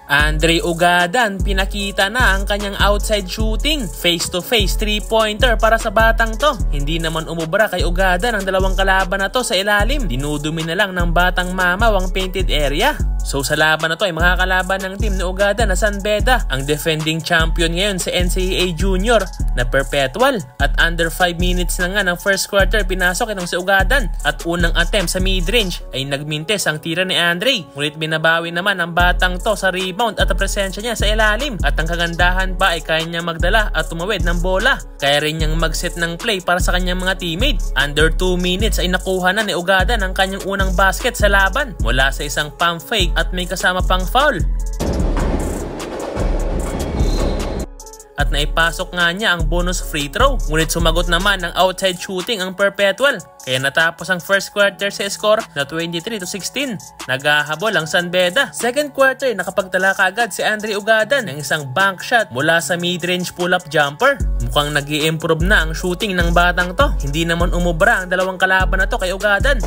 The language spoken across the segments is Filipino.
Andre Ugadan pinakita na ang kanyang outside shooting. Face-to-face 3-pointer para sa batang to. Hindi naman umubra kay Ugadan ang dalawang kalaban na to sa ilalim. Dinudumi na lang ng batang mamaw ang painted area. So sa laban na to ay makakalaban ng team ni Ugadan na San Beda, ang defending champion ngayon sa NCAA Junior na Perpetual. At under 5 minutes na nga ng first quarter pinasok itong si Ugadan at unang attempt sa mid-range ay nagmintes ang tira ni Andre. Ngunit binabawi naman ang batang to sa rebound at ang presensya niya sa ilalim. At ang kagandahan pa ay kaya niya magdala at tumawid ng bola. Kaya rin niyang mag-set ng play para sa kanyang mga teammates. Under 2 minutes ay nakuha na ni Ugadan ang kanyang unang basket sa laban mula sa isang pump fake at may kasama pang foul. At naipasok nga niya ang bonus free throw. Ngunit sumagot naman ng outside shooting ang Perpetual. Kaya natapos ang first quarter sa score na 23-16. Naghahabol ang San Beda. Second quarter nakapagtala kaagad si Andre Ugadan ng isang bank shot mula sa mid-range pull-up jumper. Mukhang nag-i-improve na ang shooting ng batang to. Hindi naman umubra ang dalawang kalaban na to kay Ugadan.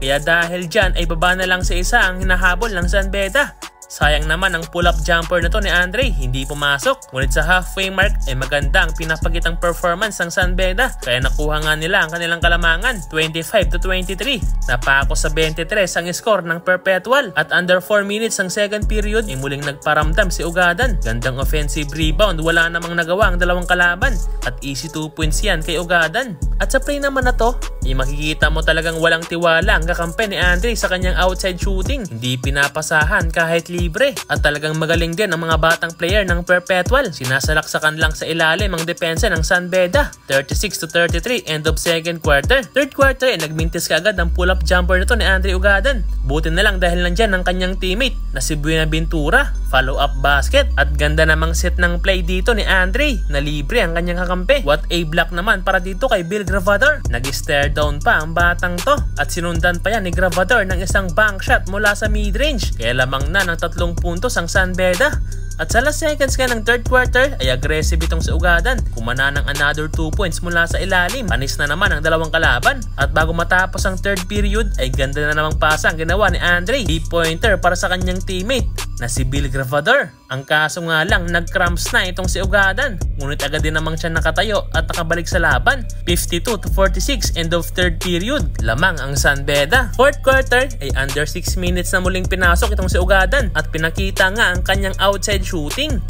Kaya dahil dyan ay baba na lang sa isa ang hinahabol ng San Beda. Sayang naman ang pull-up jumper na to ni Andre, hindi pumasok. Ngunit sa halfway mark ay maganda ang pinapagitang performance ng San Beda. Kaya nakuha nga nila ang kanilang kalamangan, 25-23. Napako sa 23 ang score ng Perpetual. At under 4 minutes ang second period ay muling nagparamdam si Ugadan. Gandang offensive rebound, wala namang nagawa ang dalawang kalaban. At easy 2 points yan kay Ugadan. At sa play naman na to, ay makikita mo talagang walang tiwala ang kakampi ni Andre sa kanyang outside shooting. Hindi pinapasahan kahit libre. At talagang magaling din ang mga batang player ng Perpetual. Sinasalaksakan lang sa ilalim ang depensa ng San Beda. 36-33 end of second quarter. Third quarter ay nagmintis kaagad ang pull-up jumper nito ni Andre Ugadan. Buti na lang dahil nandyan ang kanyang teammate na si Buenaventura. Follow-up basket at ganda namang set ng play dito ni Andre na libre ang kanyang kakampi. What a block naman para dito kay Bill Gravador. Nag-stare down pa ang batang to at sinundan pa yan ni Gravador ng isang bank shot mula sa mid-range. Kaya lamang na ng 3 puntos ang San Beda. At sa last seconds ka ng third quarter ay aggressive itong si Ugadan. Kumana ng another 2 points mula sa ilalim. Panis na naman ang dalawang kalaban. At bago matapos ang third period ay ganda na namang pasa ang ginawa ni Andre. 3-pointer para sa kanyang teammate na si Bill Gravador. Ang kaso nga lang nag-cramps na itong si Ugadan. Ngunit agad din namang siya nakatayo at nakabalik sa laban. 52-46 end of third period. Lamang ang San Beda. Fourth quarter ay under 6 minutes na muling pinasok itong si Ugadan at pinakita nga ang kanyang outside shooting.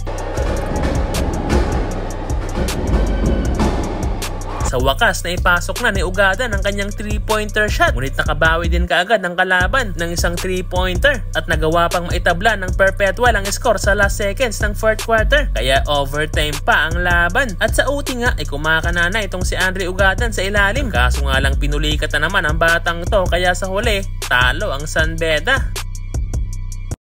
Sa wakas na ipasok na ni Ugadan ang kanyang 3-pointer shot. Ngunit nakabawi din kaagad ng kalaban ng isang 3-pointer at nagawa pang maitabla ng Perpetual ang score sa last seconds ng fourth quarter. Kaya overtime pa ang laban. At sa OT nga ay kumakanana itong si Andre Ugadan sa ilalim. Kaso nga lang pinulikat na naman ang batang to kaya sa huli talo ang San Beda.